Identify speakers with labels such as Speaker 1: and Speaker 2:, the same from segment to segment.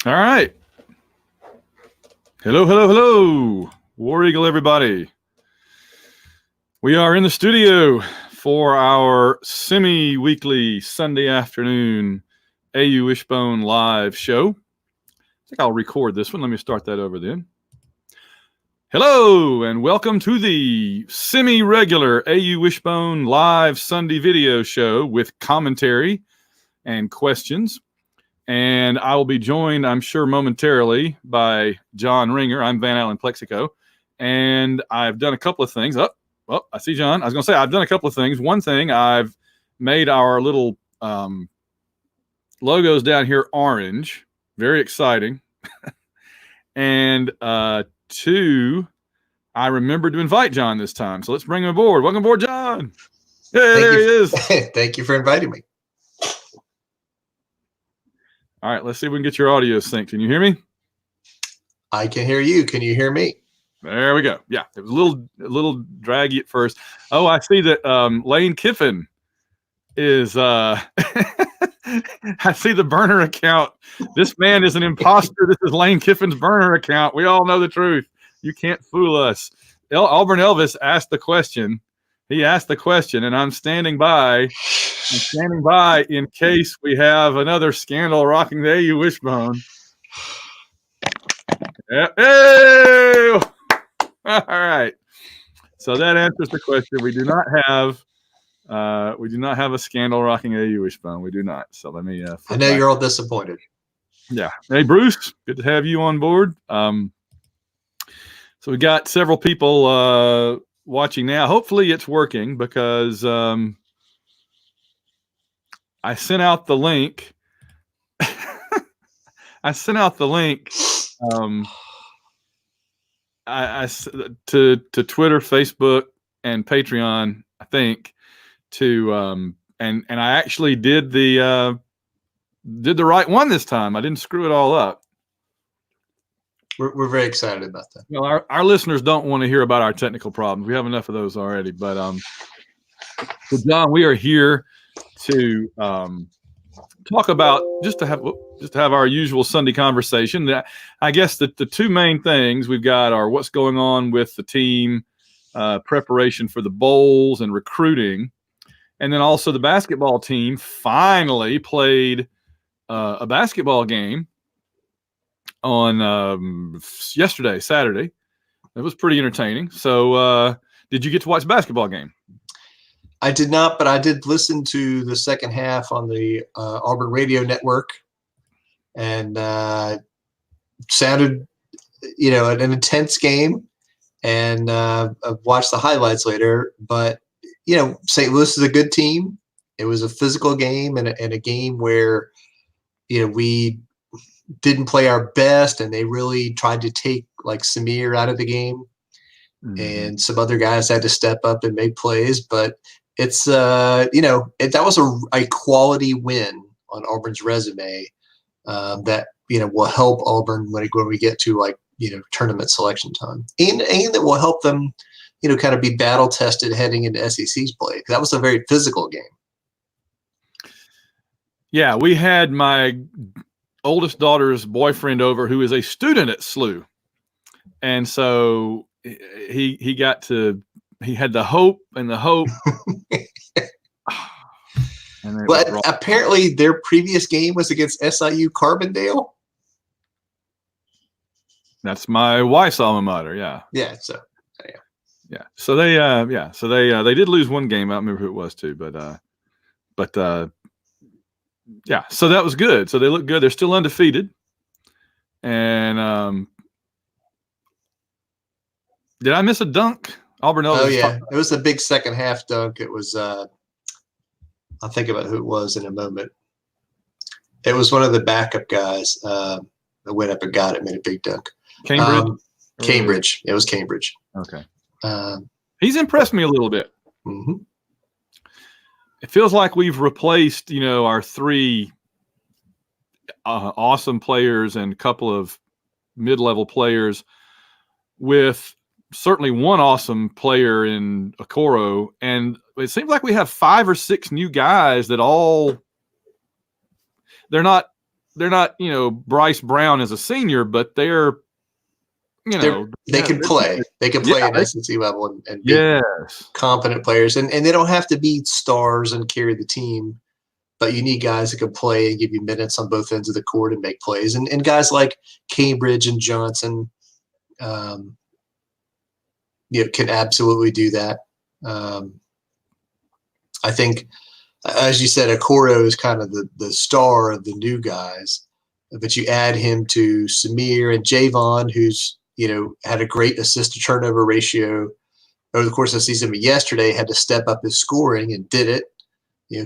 Speaker 1: All right. Hello, hello, hello. War Eagle, everybody. We are in the studio for our semi-weekly Sunday afternoon AU Wishbone live show. I think I'll record this one. Let me start that over then. Hello, and welcome to the semi-regular AU Wishbone live Sunday video show with commentary and questions. And I will be joined, I'm sure, momentarily by John Ringer. I'm Van Allen Plexico. And I've done a couple of things. Oh, I see John. I was going to say I've done a couple of things. One thing, I've made our little logos down here orange. Very exciting. And two, I remembered to invite John this time. So let's bring him aboard. Welcome aboard, John. Yeah, there he is.
Speaker 2: Thank you for inviting me.
Speaker 1: All right, let's see if we can get your audio synced. Can you hear me?
Speaker 2: I can hear you. Can you hear me?
Speaker 1: There we go. Yeah, it was a little draggy at first. Oh, I see that Lane Kiffin is I see the burner account. This man is an imposter. This is Lane Kiffin's burner account. We all know the truth. You can't fool us. Auburn Elvis asked the question. He asked the question, and I'm standing by. I'm standing by in case we have another scandal rocking the AU Wishbone. Yeah. Hey! All right. So that answers the question. We do not have a scandal rocking AU Wishbone. We do not. So let me.
Speaker 2: I know you're all disappointed.
Speaker 1: Yeah. Hey, Bruce. Good to have you on board. So we got several people watching now. Hopefully it's working because I sent out the link. I sent out the link to Twitter, Facebook, and Patreon, I think, to and I actually did the right one this time. I didn't screw it all up.
Speaker 2: We're very excited about that.
Speaker 1: Well, our listeners don't want to hear about our technical problems. We have enough of those already. But so John, we are here to talk about just to have our usual Sunday conversation. I guess that the two main things we've got are what's going on with the team, preparation for the bowls and recruiting, and then also the basketball team finally played a basketball game on yesterday, Saturday. It was pretty entertaining. So did you get to watch the basketball game?
Speaker 2: I did not, but I did listen to the second half on the Auburn Radio Network, and sounded, an intense game. And I've watched the highlights later, but St. Louis is a good team. It was a physical game and a game where we didn't play our best, and they really tried to take like Samir out of the game, and some other guys had to step up and make plays, but. It's that was a quality win on Auburn's resume that will help Auburn when we get to tournament selection time, and that will help them kind of be battle tested heading into SEC's play. That was a very physical game. Yeah,
Speaker 1: we had my oldest daughter's boyfriend over, who is a student at SLU, and so he had the hope.
Speaker 2: But apparently their previous game was against SIU Carbondale.
Speaker 1: That's my wife's alma mater. Yeah.
Speaker 2: Yeah.
Speaker 1: So they did lose one game. I don't remember who it was too, but yeah. So that was good. So they look good. They're still undefeated. And did I miss a dunk? Auburn Elvis.
Speaker 2: Oh yeah, it was a big second half dunk. It was I'll think about who it was in a moment. It was one of the backup guys that went up and got it, made a big dunk.
Speaker 1: Cambridge.
Speaker 2: Cambridge. It was Cambridge.
Speaker 1: Okay. He's impressed me a little bit.
Speaker 2: Mm-hmm.
Speaker 1: It feels like we've replaced, our three awesome players and a couple of mid-level players with certainly one awesome player in Okoro, and it seems like we have 5 or 6 new guys that they're not Bryce Brown as a senior, but they're
Speaker 2: they can play. They can play at SEC level and be competent players, and they don't have to be stars and carry the team. But you need guys that can play and give you minutes on both ends of the court and make plays. And guys like Cambridge and Johnson, can absolutely do that. I think, as you said, Okoro is kind of the star of the new guys. But you add him to Samir and Javon, who's had a great assist to turnover ratio over the course of the season, but yesterday had to step up his scoring and did it.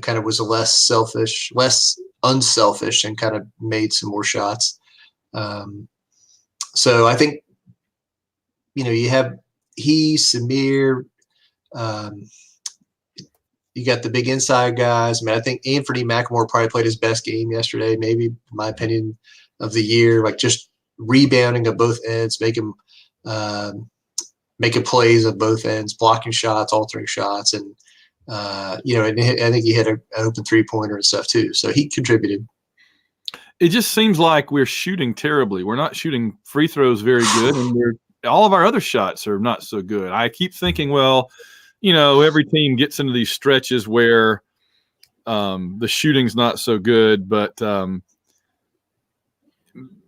Speaker 2: Kind of was less unselfish, and kind of made some more shots. So I think, you have Samir, you got the big inside guys. I mean, I think Anthony McLemore probably played his best game yesterday, maybe, in my opinion, of the year. Like, just rebounding at both ends, making plays at both ends, blocking shots, altering shots, and and I think he had an open 3-pointer and stuff too. So he contributed.
Speaker 1: It just seems like we're shooting terribly. We're not shooting free throws very good, and all of our other shots are not so good. I keep thinking, well, every team gets into these stretches where the shooting's not so good, but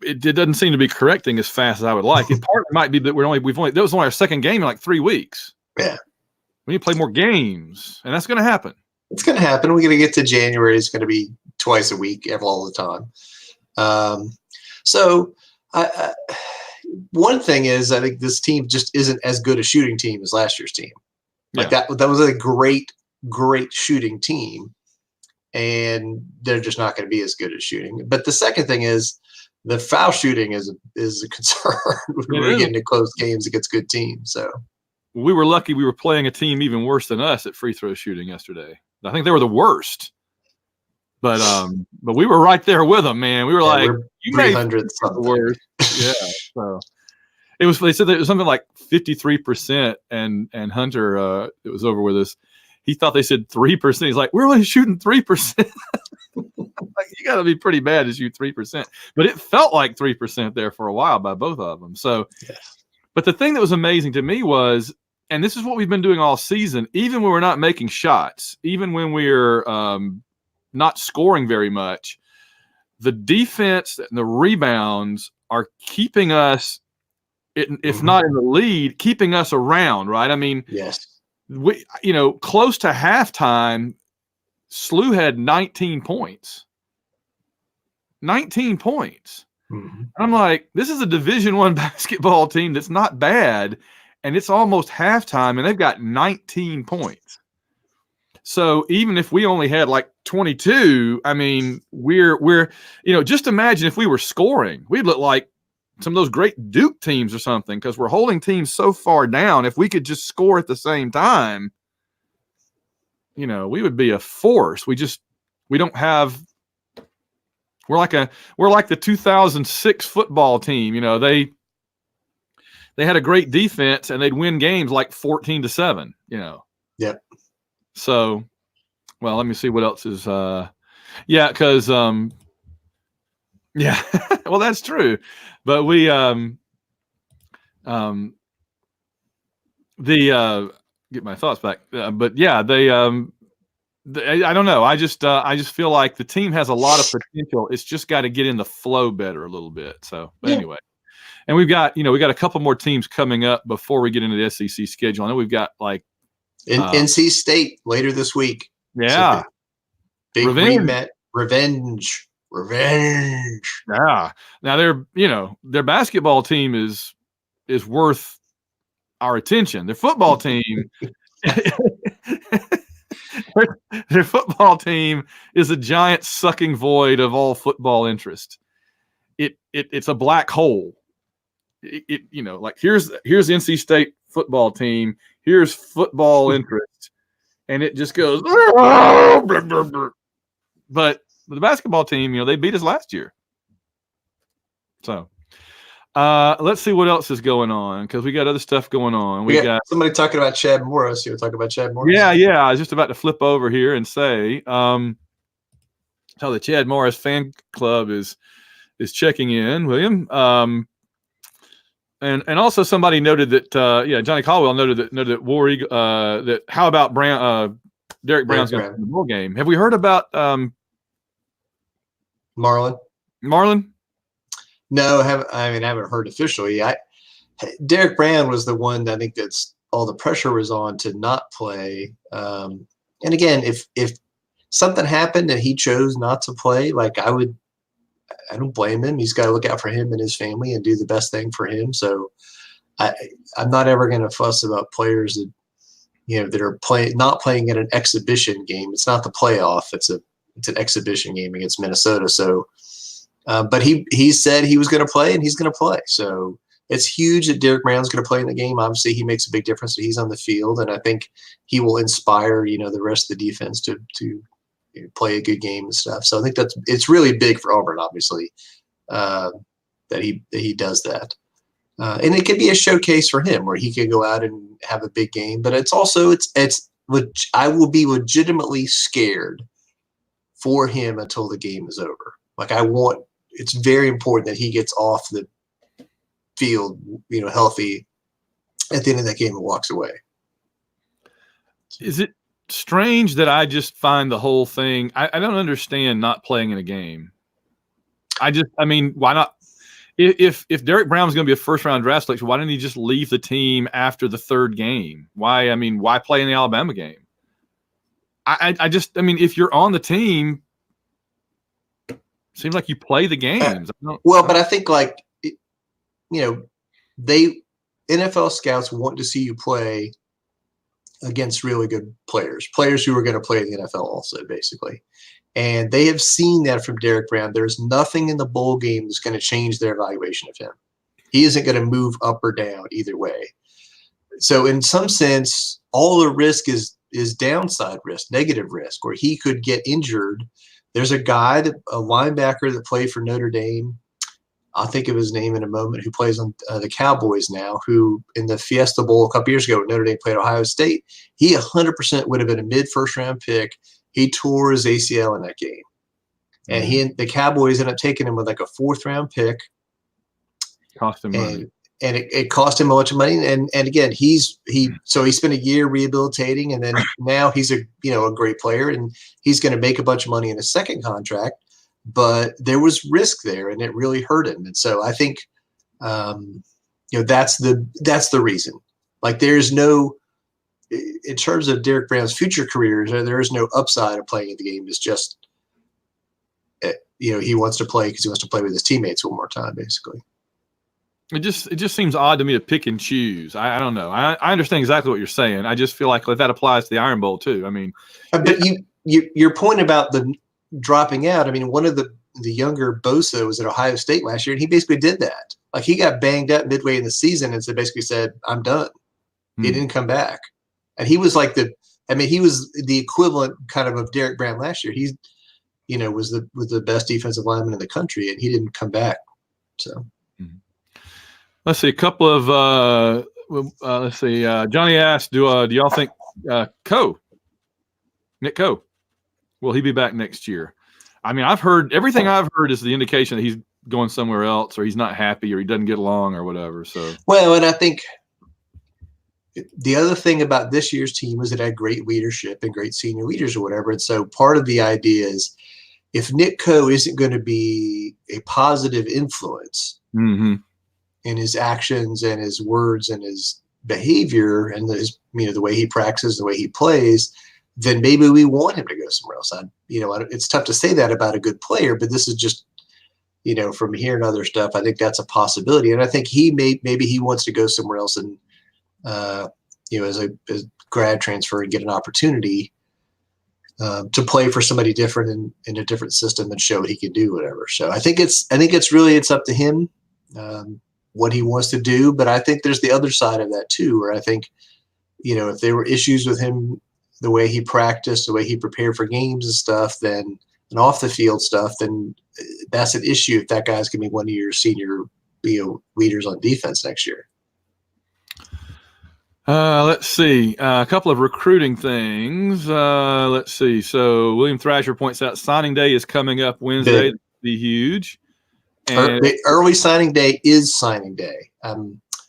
Speaker 1: it doesn't seem to be correcting as fast as I would like. It part might be that that was only our second game in like 3 weeks.
Speaker 2: Yeah.
Speaker 1: We need to play more games, and that's going to happen.
Speaker 2: It's going to happen. We're going to get to January. It's going to be twice a week, all the time. So one thing is, I think this team just isn't as good a shooting team as last year's team. Like that was a great shooting team, and they're just not going to be as good at shooting. But the second thing is the foul shooting is a concern when we're getting to close games against good teams. So
Speaker 1: we were lucky we were playing a team even worse than us at free throw shooting yesterday. I think they were the worst. But we were right there with them, man. We were like, you made the worst. Yeah. So they said that it was something like 53%, and Hunter, it was over with us. He thought they said 3%. He's like, we're only shooting 3%. Like, you got to be pretty bad to shoot 3%. But it felt like 3% there for a while by both of them. So, but the thing that was amazing to me was, and this is what we've been doing all season, even when we're not making shots, even when we're not scoring very much, the defense and the rebounds are keeping us, if not in the lead, keeping us around, right? I mean, we, close to halftime, SLU had 19 points. 19 points. Mm-hmm. I'm like, this is a Division I basketball team that's not bad, and it's almost halftime, and they've got 19 points. So even if we only had like 22, I mean, we're just imagine if we were scoring, we'd look like some of those great Duke teams or something, because we're holding teams so far down. If we could just score at the same time, we would be a force. We don't have. We're like the 2006 football team. They had a great defense and they'd win games like 14-7.
Speaker 2: Yep.
Speaker 1: So, well, let me see what else is. Because well, that's true. But we get my thoughts back. But yeah, they I don't know. I just feel like the team has a lot of potential. It's just got to get in the flow better a little bit. So, but anyway, and we've got a couple more teams coming up before we get into the SEC schedule. I know we've got like
Speaker 2: NC State later this week.
Speaker 1: Yeah,
Speaker 2: so big revenge.
Speaker 1: Yeah. Now their basketball team is worth our attention. Their football team. Their football team is a giant sucking void of all football interest. It's a black hole. Like here's NC State football team. Here's football interest, and it just goes. But the basketball team, they beat us last year. So let's see what else is going on, because we got other stuff going on. We got
Speaker 2: somebody talking about Chad Morris. You were talking about Chad Morris?
Speaker 1: Yeah. I was just about to flip over here and say how the Chad Morris fan club is checking in, William. And also somebody noted that Johnny Caldwell noted that War Eagle, that how about Derek Brown's going to win the bowl game? Have we heard about
Speaker 2: Marlon?
Speaker 1: No,
Speaker 2: I haven't heard officially. Derek Brown was the one that I think that's all the pressure was on to not play. And again, if something happened and he chose not to play, like I don't blame him. He's got to look out for him and his family and do the best thing for him. So I'm not ever going to fuss about players that, that are not playing in an exhibition game. It's not the playoff. It's an exhibition game against Minnesota. So, but he said he was going to play and he's going to play. So it's huge that Derek Brown's going to play in the game. Obviously he makes a big difference that he's on the field. And I think he will inspire, the rest of the defense to play a good game and stuff. So I think it's really big for Auburn, obviously, that he does that. And it could be a showcase for him where he can go out and have a big game, but it's also, I will be legitimately scared for him until the game is over. Like it's very important that he gets off the field, healthy at the end of that game and walks away.
Speaker 1: Is it strange that I just find the whole thing, I don't understand not playing in a game. Why not? If Derek Brown's going to be a first round draft selection, why didn't he just leave the team after the third game? Why play in the Alabama game? If you're on the team, it seems like you play the games.
Speaker 2: But I think NFL scouts want to see you play against really good players who are going to play in the NFL also, basically. And they have seen that from Derek Brown. There's nothing in the bowl game that's going to change their evaluation of him. He isn't going to move up or down either way. So in some sense, all the risk is downside risk, negative risk, where he could get injured. There's a linebacker that played for Notre Dame, I'll think of his name in a moment, who plays on the Cowboys now, who in the Fiesta Bowl a couple years ago when Notre Dame played Ohio State, he 100% would have been a mid-first round pick. He tore his ACL in that game. And the Cowboys ended up taking him with like a fourth round pick.
Speaker 1: Cost him money.
Speaker 2: And it cost him a bunch of money. And again, he spent a year rehabilitating, and then now he's a great player, and he's going to make a bunch of money in his second contract. But there was risk there, and it really hurt him. And so I think, that's the reason. Like there's no, in terms of Derek Brown's future careers, there is no upside of playing in the game. It's just, he wants to play because he wants to play with his teammates one more time, basically.
Speaker 1: It just seems odd to me to pick and choose. I don't know. I understand exactly what you're saying. I just feel like that applies to the Iron Bowl too.
Speaker 2: But your point about the dropping out. One of the younger Bosa was at Ohio State last year, and he basically did that. Like he got banged up midway in the season, and so basically said, "I'm done." He didn't come back, and he was like he was the equivalent kind of Derek Brown last year. He, was the best defensive lineman in the country, and he didn't come back. So.
Speaker 1: Let's see, a couple of Johnny asked, do y'all think Nick Coe, will he be back next year? I've heard everything I've heard is the indication that he's going somewhere else, or he's not happy, or he doesn't get along, or whatever. So
Speaker 2: and I think the other thing about this year's team is it had great leadership and great senior leaders or whatever. And so part of the idea is if Nick Coe isn't going to be a positive influence in his actions and his words and his behavior and his, the way he practices, the way he plays, then maybe we want him to go somewhere else. It's tough to say that about a good player, but this is just, from hearing other stuff, I think that's a possibility. And I think maybe he wants to go somewhere else and, as a grad transfer and get an opportunity to play for somebody different in a different system and show what he can do, whatever. So I think it's up to him. What he wants to do, but I think there's the other side of that too, where I think, if there were issues with him, the way he practiced, the way he prepared for games and stuff, and off the field stuff, then that's an issue if that guy's going to be one of your senior, leaders on defense next year.
Speaker 1: Let's see. A couple of recruiting things. Let's see. So William Thrasher points out signing day is coming up Wednesday. That'll be huge. And
Speaker 2: early signing day is signing day.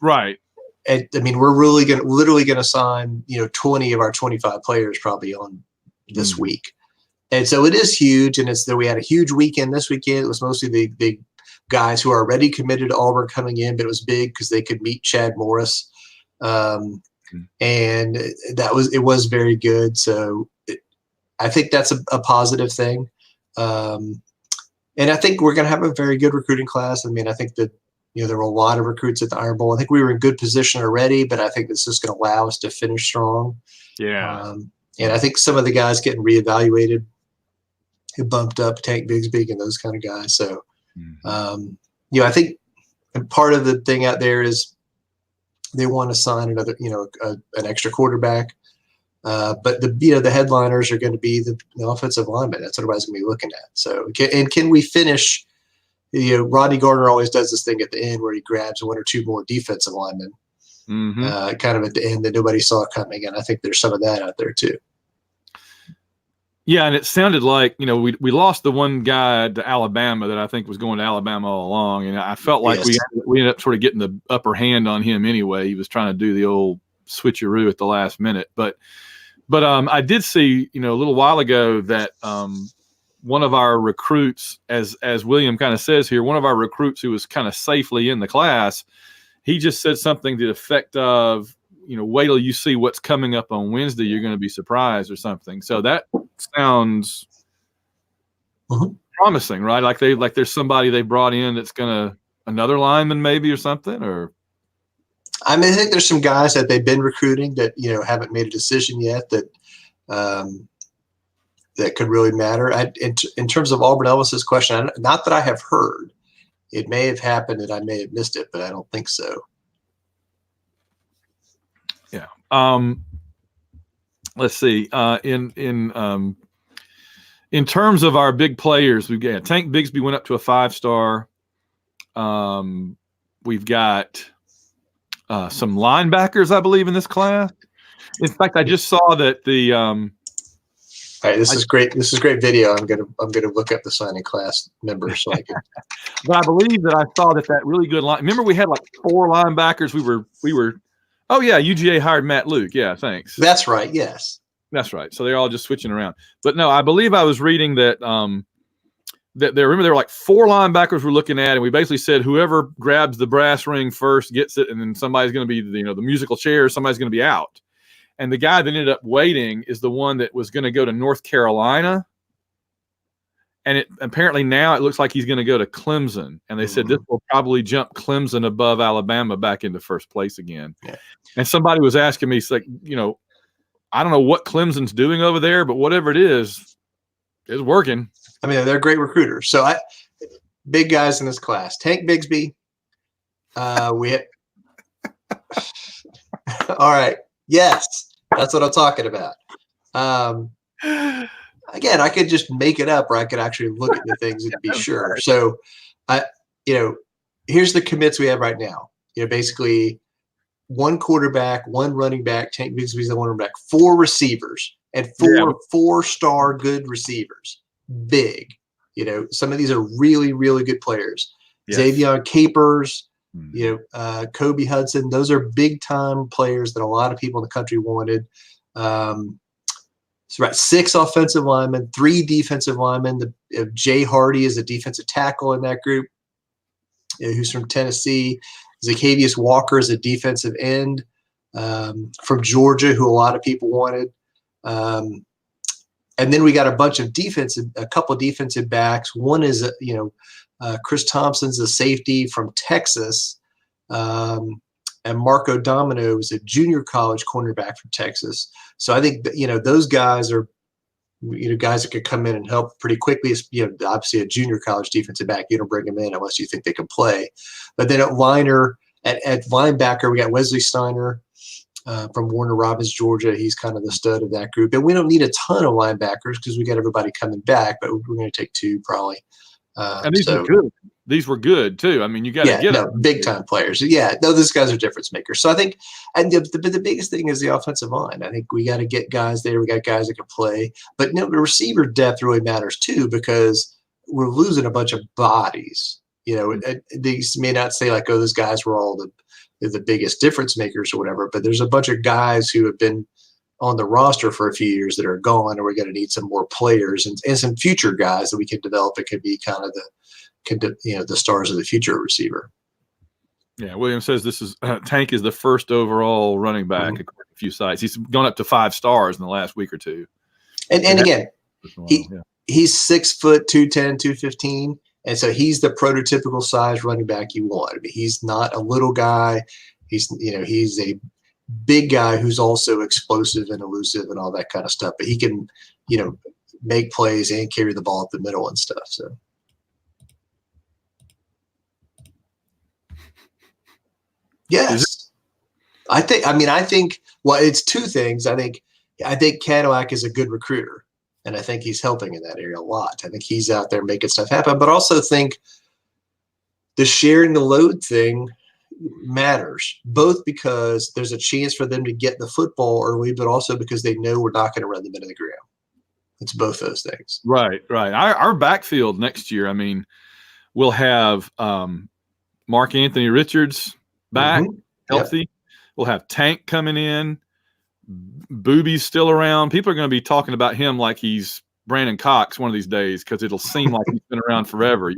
Speaker 1: Right.
Speaker 2: I mean, we're literally going to sign, 20 of our 25 players probably on this week. And so it is huge. And we had a huge weekend this weekend. It was mostly the big guys who are already committed to Auburn coming in, but it was big because they could meet Chad Morris. And it was very good. So I think that's a positive thing. And I think we're going to have a very good recruiting class. I mean, I think that, there were a lot of recruits at the Iron Bowl. I think we were in good position already, but I think this is going to allow us to finish strong.
Speaker 1: Yeah.
Speaker 2: And I think some of the guys getting reevaluated, who bumped up, Tank Bigsby and those kind of guys. So, I think part of the thing out there is they want to sign another, an extra quarterback. But the headliners are going to be the offensive linemen. That's what everybody's going to be looking at. So, can we finish? Rodney Gardner always does this thing at the end where he grabs one or two more defensive linemen, kind of at the end that nobody saw coming. And I think there's some of that out there too.
Speaker 1: Yeah, and it sounded like, we lost the one guy to Alabama that I think was going to Alabama all along, and I felt like we ended up sort of getting the upper hand on him anyway. He was trying to do the old switcheroo at the last minute, but I did see, a little while ago that one of our recruits, as William kind of says here, one of our recruits who was kind of safely in the class, he just said something to the effect of, wait till you see what's coming up on Wednesday, you're going to be surprised or something. So that sounds promising, right? Like there's somebody they brought in that's another lineman maybe or something, or.
Speaker 2: I mean, I think there's some guys that they've been recruiting that, haven't made a decision yet that that could really matter. In terms of Auburn Elvis's question, not that I have heard. It may have happened and I may have missed it, but I don't think so.
Speaker 1: Yeah. Let's see. In terms of our big players, we've got Tank Bigsby went up to a 5-star. We've got some linebackers, I believe, in this class. In fact, I just saw that the.
Speaker 2: All right, this is great. This is great video. I'm gonna look up the signing class members so I can.
Speaker 1: But I believe that I saw that really good line. Remember, we had like 4 linebackers. We were. Oh yeah, UGA hired Matt Luke. Yeah, thanks.
Speaker 2: That's right. Yes.
Speaker 1: That's right. So they're all just switching around. But no, I believe I was reading that that there were like 4 linebackers we're looking at, and we basically said whoever grabs the brass ring first gets it, and then somebody's going to be the musical chair, somebody's going to be out. And the guy that ended up waiting is the one that was going to go to North Carolina. And apparently now it looks like he's going to go to Clemson. And they said this will probably jump Clemson above Alabama back into first place again. Yeah. And somebody was asking me, it's like, I don't know what Clemson's doing over there, but whatever it is, it's working.
Speaker 2: I mean, they're great recruiters. So big guys in this class. Tank Bigsby. All right. Yes. That's what I'm talking about. Again, I could just make it up, or I could actually look at the things and be sure. So, here's the commits we have right now. Basically, 1 quarterback, 1 running back. Tank Bigsby's the 1 running back. 4 receivers and 4-star good receivers. Big. Some of these are really, really good players. Yes. Xavier Capers. Kobe Hudson, those are big time players that a lot of people in the country wanted. So right, 6 offensive linemen, 3 defensive linemen. Jay Hardy is a defensive tackle in that group, who's from Tennessee. Zacchaeus Walker is a defensive end from Georgia, who a lot of people wanted. And then we got a couple of defensive backs. One is, Chris Thompson's a safety from Texas, and Marco Domino is a junior college cornerback from Texas. So I think that, those guys are, guys that could come in and help pretty quickly. Obviously a junior college defensive back, you don't bring them in unless you think they can play. But then at linebacker, we got Wesley Steiner from Warner Robins, Georgia. He's kind of the stud of that group. And we don't need a ton of linebackers because we got everybody coming back, but we're going to take 2 probably.
Speaker 1: And these are good. these were good too. I mean, you got to get them.
Speaker 2: Big time players. Yeah, no, those guys are difference makers. So I think, and the biggest thing is the offensive line. I think we got to get guys there. We got guys that can play, but the receiver depth really matters too, because we're losing a bunch of bodies. These may not say like, oh, those guys were all the biggest difference makers or whatever, but there's a bunch of guys who have been on the roster for a few years that are gone, and we're going to need some more players and some future guys that we can develop that could be kind of the stars of the future receiver.
Speaker 1: Yeah, William says this is Tank is the first overall running back according to a few sites. He's gone up to 5 stars in the last week or two.
Speaker 2: And again, he's 6 foot 210, 215. And so he's the prototypical size running back you want. I mean, he's not a little guy. He's a big guy who's also explosive and elusive and all that kind of stuff. But he can, make plays and carry the ball up the middle and stuff. So, yes, I think. Well, it's 2 things. I think CADILLAC is a good recruiter. And I think he's helping in that area a lot. I think he's out there making stuff happen, but also think the sharing the load thing matters, both because there's a chance for them to get the football early, but also because they know we're not going to run them into the ground. It's both those things.
Speaker 1: Right. Our backfield next year, I mean, we'll have Mark Anthony Richards back, healthy. Yep. We'll have Tank coming in. Booby's still around. People are going to be talking about him like he's Brandon Cox one of these days, because it'll seem like he's been around forever.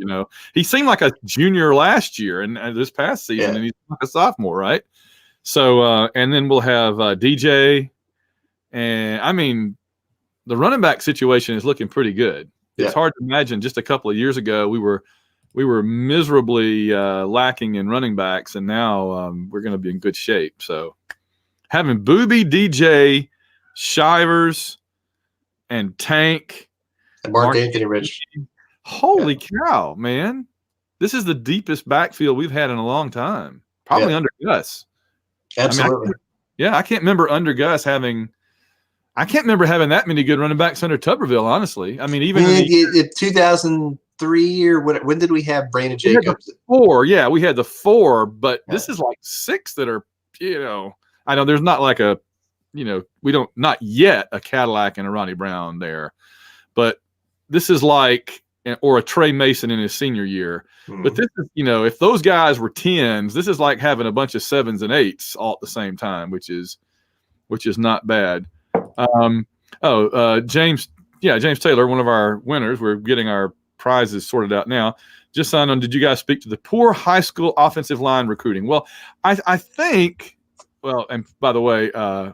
Speaker 1: He seemed like a junior last year and this past season, and he's like a sophomore, right? So, and then we'll have DJ, and I mean, the running back situation is looking pretty good. It's hard to imagine just a couple of years ago we were miserably lacking in running backs, and now we're going to be in good shape. So, having Booby, DJ, Shivers, and Tank.
Speaker 2: And Mark Anthony Rich.
Speaker 1: Holy cow, man. This is the deepest backfield we've had in a long time. Probably under Gus.
Speaker 2: Absolutely.
Speaker 1: I can't remember under Gus having that many good running backs under Tuberville, honestly. I mean, even
Speaker 2: in 2003 or when did we have Brandon Jacobs?
Speaker 1: 4. Yeah, we had the 4, but this is like 6 that are, I know there's not like not yet a CADILLAC and a Ronnie Brown there, but this is like, or a Trey Mason in his senior year. But this is, if those guys were 10s, this is like having a bunch of 7s and 8s all at the same time, which is not bad. James Taylor, one of our winners, we're getting our prizes sorted out now. Just signed on. Did you guys speak to the poor high school offensive line recruiting? Well, I think. Well, and by the way, I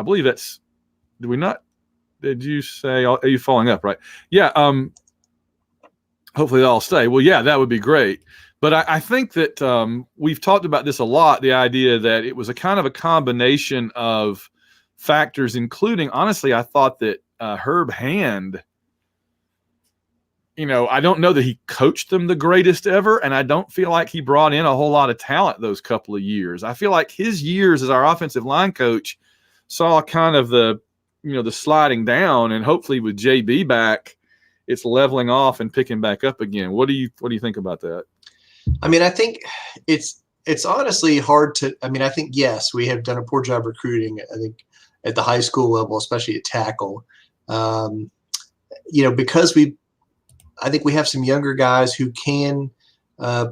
Speaker 1: believe that's. Did we not? Did you say AU falling up? Right? Yeah. Hopefully they'll stay. Well, yeah, that would be great. But I think that we've talked about this a lot. The idea that it was a kind of a combination of factors, including, honestly, I thought that Herb Hand. I don't know that he coached them the greatest ever, and I don't feel like he brought in a whole lot of talent those couple of years. I feel like his years as our offensive line coach saw kind of the sliding down, and hopefully with JB back, it's leveling off and picking back up again. What do you think about that?
Speaker 2: I mean, I think it's honestly hard to. I mean, I think yes, we have done a poor job recruiting. I think at the high school level, especially at tackle, because I think we have some younger guys who can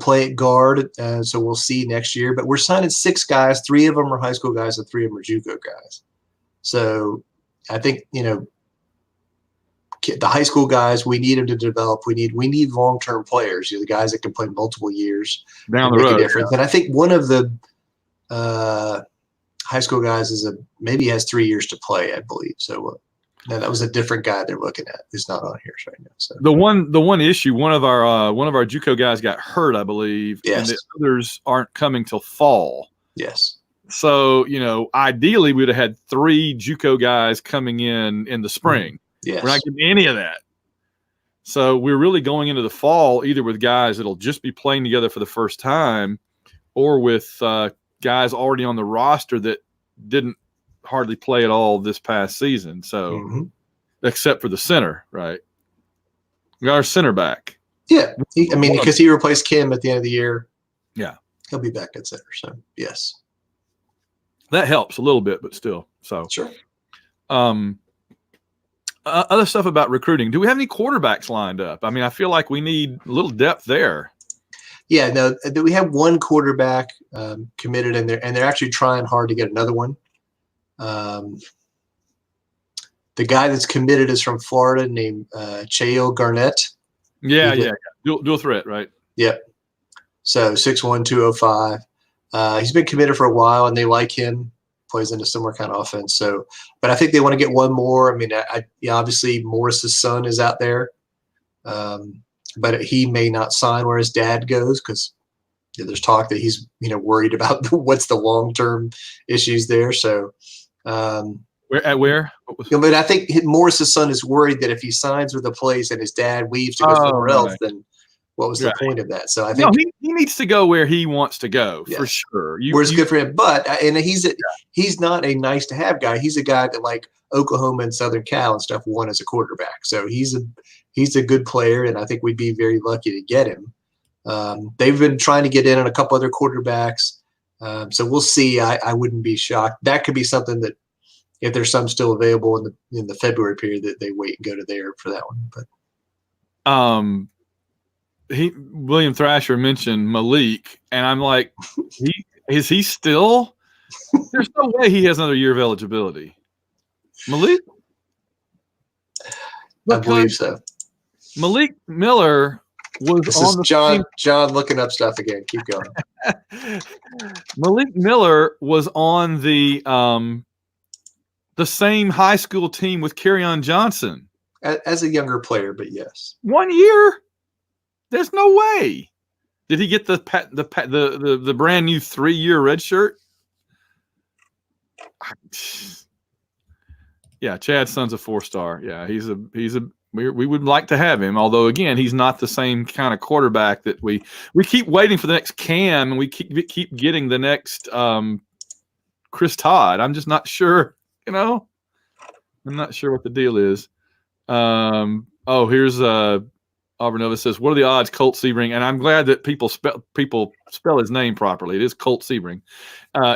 Speaker 2: play at guard, so we'll see next year. But we're signing 6 guys. 3 of them are high school guys, and 3 of them are JUCO guys. So I think the high school guys, we need them to develop. We need long-term players. The guys that can play multiple years
Speaker 1: down the road.
Speaker 2: A difference. And I think one of the high school guys maybe has 3 years to play, I believe. So. No, that was a different guy they're looking at. He's not on here right now. So
Speaker 1: the one issue, one of our JUCO guys got hurt, I believe, and the others aren't coming till fall.
Speaker 2: Yes.
Speaker 1: So ideally we'd have had 3 JUCO guys coming in the spring.
Speaker 2: Yes.
Speaker 1: We're not getting any of that. So we're really going into the fall either with guys that'll just be playing together for the first time, or with guys already on the roster that didn't hardly play at all this past season. So except for the center, right? We got our center back.
Speaker 2: Yeah, because he replaced Kim at the end of the year.
Speaker 1: Yeah,
Speaker 2: he'll be back at center. So yes,
Speaker 1: that helps a little bit, but still. So
Speaker 2: sure.
Speaker 1: Other stuff about recruiting. Do we have any quarterbacks lined up? I mean, I feel like we need a little depth there.
Speaker 2: Yeah, no, we have one quarterback committed in there, and they're actually trying hard to get another one. The guy that's committed is from Florida, named Cheo Garnett.
Speaker 1: Yeah. Dual threat, right?
Speaker 2: Yep. So 6'1", 205. He's been committed for a while, and they like him. Plays in a similar kind of offense. So, but I think they want to get one more. I mean, obviously Morris's son is out there, but he may not sign where his dad goes because there's talk that he's worried about what's the long-term issues there. So,
Speaker 1: where?
Speaker 2: But I think Morris's son is worried that if he signs with a place and his dad leaves to go somewhere else, then what was the point of that? So I think
Speaker 1: he needs to go where he wants to go for sure.
Speaker 2: Where it's good for him, but he's not a nice to have guy. He's a guy that like Oklahoma and Southern Cal and stuff won as a quarterback. So he's a good player, and I think we'd be very lucky to get him. They've been trying to get in on a couple other quarterbacks, so we'll see. I wouldn't be shocked. That could be something that if there's some still available in the February period that they wait and go to there for that one. But
Speaker 1: William Thrasher mentioned Malik, and I'm like, is he still? There's no way he has another year of eligibility. Malik?
Speaker 2: I believe so.
Speaker 1: Malik Miller was
Speaker 2: this on is John looking up stuff again. Keep going.
Speaker 1: Malik Miller was on the same high school team with Kerryon Johnson
Speaker 2: as a younger player, but yes,
Speaker 1: 1 year. There's no way. Did he get the brand new 3-year red shirt? Yeah, Chad's son's a 4-star. Yeah, we would like to have him. Although again, he's not the same kind of quarterback that we keep waiting for the next Cam, and we keep getting the next Chris Todd. I'm just not sure. I'm not sure what the deal is. Here's Auburn Nova says, "What are the odds Colt Seabring?" And I'm glad that people spell his name properly. It is Colt Seabring.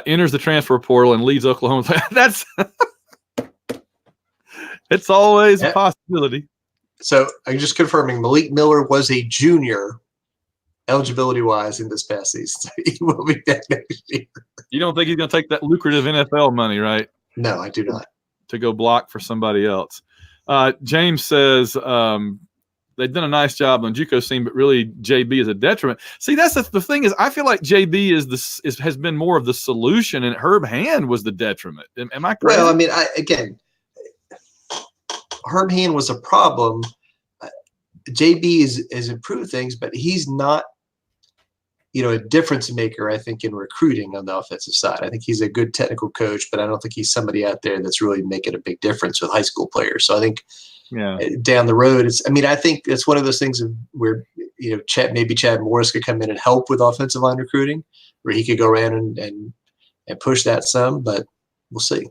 Speaker 1: Enters the transfer portal and leads Oklahoma. That's it's always a possibility.
Speaker 2: So I'm just confirming Malik Miller was a junior eligibility wise in this past season. He will be back next year.
Speaker 1: You don't think he's going to take that lucrative NFL money, right?
Speaker 2: No, I do not.
Speaker 1: To go block for somebody else. James says, they've done a nice job on JUCO scene, but really JB is a detriment. See, that's the thing is, I feel like JB has been more of the solution, and Herb Hand was the detriment. Am I correct?
Speaker 2: Well, I mean, Herb Hand was a problem. JB has improved things, but he's not, a difference maker, I think, in recruiting on the offensive side. I think he's a good technical coach, but I don't think he's somebody out there that's really making a big difference with high school players. So I think down the road, I think it's one of those things where, Chad Morris could come in and help with offensive line recruiting, where he could go around and push that some, but we'll see.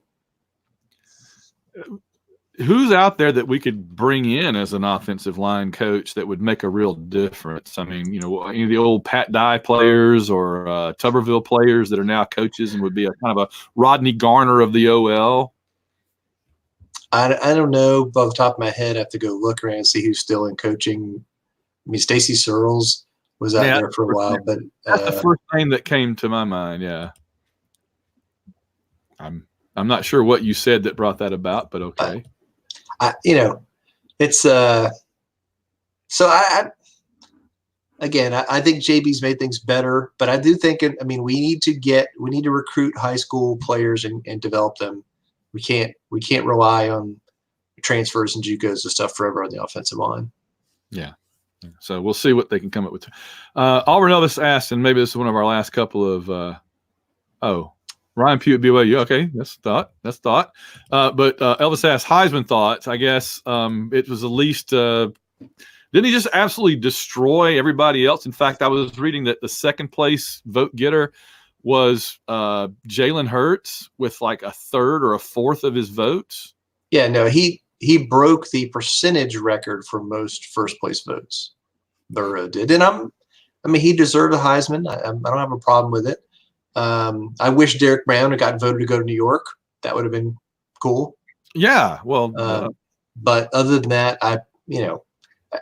Speaker 1: Who's out there that we could bring in as an offensive line coach that would make a real difference? I mean, any of the old Pat Dye players or Tuberville players that are now coaches and would be a kind of a Rodney Garner of the OL?
Speaker 2: I don't know off the top of my head. I have to go look around and see who's still in coaching. I mean, Stacy Searles was out there for a while, but
Speaker 1: that's the first name that came to my mind. Yeah, I'm not sure what you said that brought that about, but okay.
Speaker 2: It's so I think JB's made things better, but I do think, we need to recruit high school players and develop them. We can't rely on transfers and JUCOs and stuff forever on the offensive line.
Speaker 1: Yeah. So we'll see what they can come up with. Auburn Elvis asked, and maybe this is one of our last couple of, Ryan Pugh at BYU. Okay, that's thought. But Elvis asked Heisman thoughts. I guess it was at least didn't he just absolutely destroy everybody else? In fact, I was reading that the second place vote getter was Jalen Hurts with like a third or a fourth of his votes.
Speaker 2: Yeah, no, he broke the percentage record for most first place votes. Burrow did, and I mean, he deserved a Heisman. I don't have a problem with it. I wish Derek Brown had gotten voted to go to New York. That would have been cool.
Speaker 1: Yeah, well,
Speaker 2: but other than that, I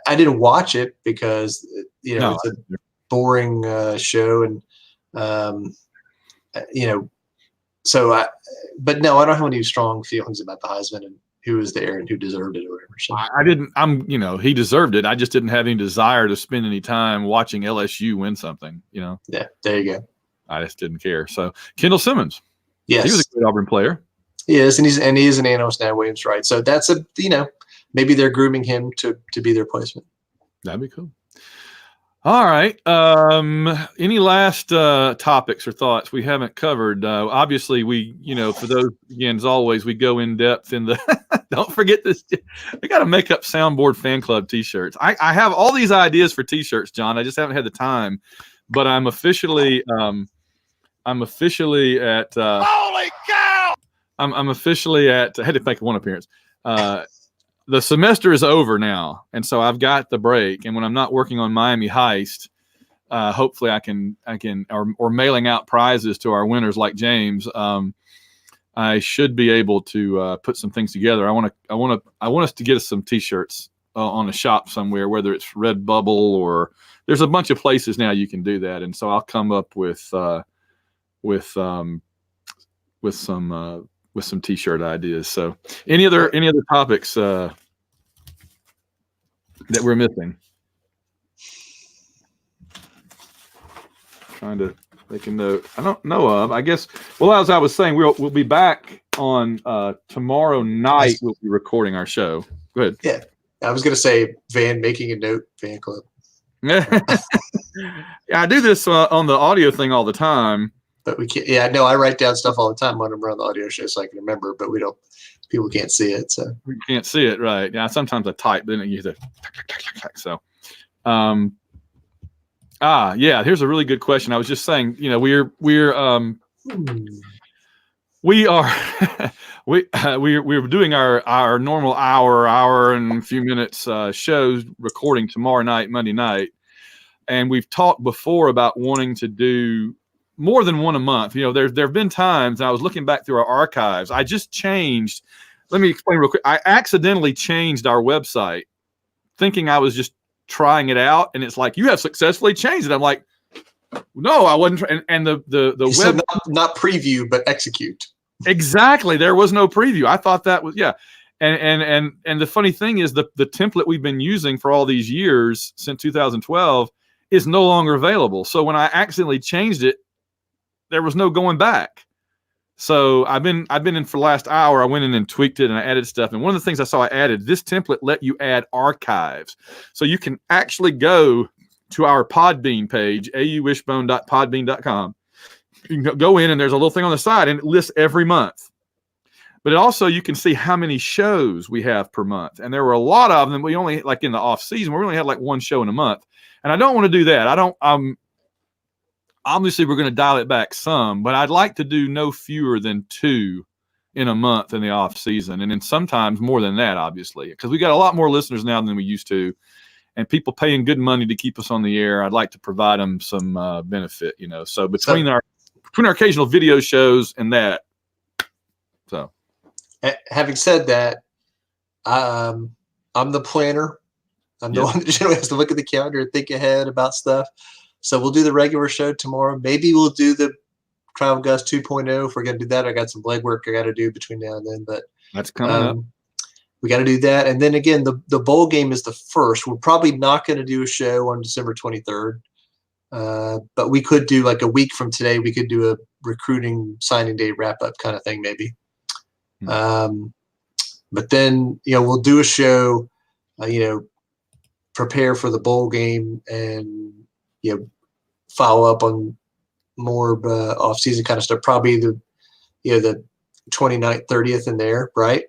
Speaker 2: didn't watch it because it's a boring show, and but no, I don't have any strong feelings about the Heisman and who was there and who deserved it or whatever. So.
Speaker 1: I didn't. He deserved it. I just didn't have any desire to spend any time watching LSU win something.
Speaker 2: Yeah, there you go.
Speaker 1: I just didn't care. So Kendall Simmons,
Speaker 2: yes,
Speaker 1: he was a great Auburn player.
Speaker 2: He is, and he is an analyst now, Williams, right? So that's maybe they're grooming him to be their replacement.
Speaker 1: That'd be cool. All right. Any last topics or thoughts we haven't covered? Obviously, we, for those, again, as always, we go in depth in the – don't forget this. We got to make up Soundboard Fan Club T-shirts. I have all these ideas for T-shirts, John. I just haven't had the time. But I'm officially at holy cow! I'm officially at – I had to make one appearance. The semester is over now, and so I've got the break. And when I'm not working on Miami Heist, hopefully I can or mailing out prizes to our winners like James. I should be able to put some things together. I want us to get us some T-shirts on a shop somewhere, whether it's Redbubble or there's a bunch of places now you can do that. And so I'll come up with some T-shirt ideas. So any other topics that we're missing? Trying to make a note. I don't know of. I guess. Well, as I was saying, we'll be back on tomorrow night. We'll be recording our show. Go ahead.
Speaker 2: Yeah, I was going to say making a note fan club.
Speaker 1: Yeah, I do this on the audio thing all the time.
Speaker 2: But we can't. Yeah, no, I write down stuff all the time when I'm on the audio show so I can remember. But people can't see it. So
Speaker 1: we can't see it, right? Yeah, sometimes I type, then it uses so. Yeah. Here's a really good question. I was just saying, we're doing our normal hour and a few minutes shows recording tomorrow night, Monday night, and we've talked before about wanting to do more than one a month. There have been times, and I was looking back through our archives. I just changed. Let me explain real quick. I accidentally changed our website, thinking I was just trying it out, and it's like, you have successfully changed it. I'm like, no, I wasn't. And the web
Speaker 2: not preview, but execute.
Speaker 1: Exactly. There was no preview. I thought that was And the funny thing is the template we've been using for all these years since 2012 is no longer available. So when I accidentally changed it, there was no going back. So I've been in for the last hour. I went in and tweaked it and I added stuff. And one of the things I saw I added, this template let you add archives. So you can actually go to our Podbean page, auwishbone.podbean.com. You can go in and there's a little thing on the side and it lists every month. But it also, you can see how many shows we have per month. And there were a lot of them. We only, like in the off season, we only had like one show in a month. And I don't want to do that. Obviously, we're going to dial it back some, but I'd like to do no fewer than 2 in a month in the off season. And then sometimes more than that, obviously, because we got a lot more listeners now than we used to, and people paying good money to keep us on the air. I'd like to provide them some benefit, So between our occasional video shows and that, so.
Speaker 2: Having said that, I'm the planner. I'm the one that generally has to look at the calendar and think ahead about stuff. So we'll do the regular show tomorrow. Maybe we'll do the Travel Gus 2.0 if we're going to do that. I got some legwork I got to do between now and then, but
Speaker 1: that's coming up.
Speaker 2: We got to do that. And then again, the bowl game is the 1st. We're probably not going to do a show on December 23rd. But we could do like a week from today. We could do a recruiting signing day wrap up kind of thing, maybe. But then, we'll do a show, prepare for the bowl game and, follow up on more off season kind of stuff, probably the 29th, 30th in there. Right.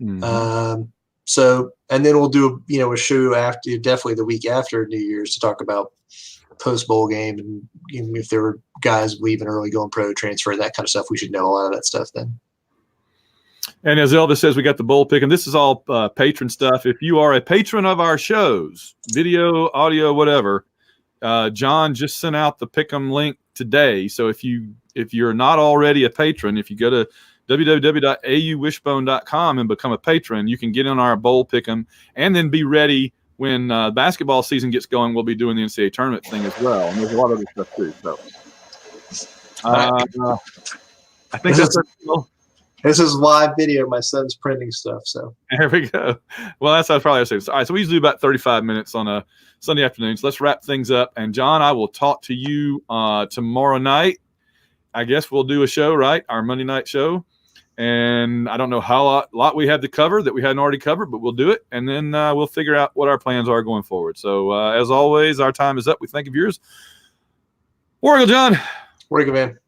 Speaker 1: Mm-hmm.
Speaker 2: So, and then we'll do, a show after, definitely the week after New Year's to talk about post bowl game. And if there were guys leaving early, going pro, transfer, that kind of stuff, we should know a lot of that stuff then.
Speaker 1: And as Elvis says, we got the bowl pick, and this is all patron stuff. If you are a patron of our shows, video, audio, whatever, John just sent out the pick'em link today. So if you're not already a patron, if you go to www.auwishbone.com and become a patron, you can get in our bowl pick'em and then be ready when basketball season gets going. We'll be doing the NCAA tournament thing as well, and there's a lot of other stuff too. So I think
Speaker 2: this is live video. My son's printing stuff, so
Speaker 1: there we go. Well, that's what I probably say. All right, so we usually do about 35 minutes on a Sunday afternoon. So let's wrap things up. And John, I will talk to you tomorrow night. I guess we'll do a show, right? Our Monday night show. And I don't know how lot we had to cover that we hadn't already covered, but we'll do it. And then we'll figure out what our plans are going forward. So as always, our time is up. We thank you for yours. War Eagle, John.
Speaker 2: War Eagle, man.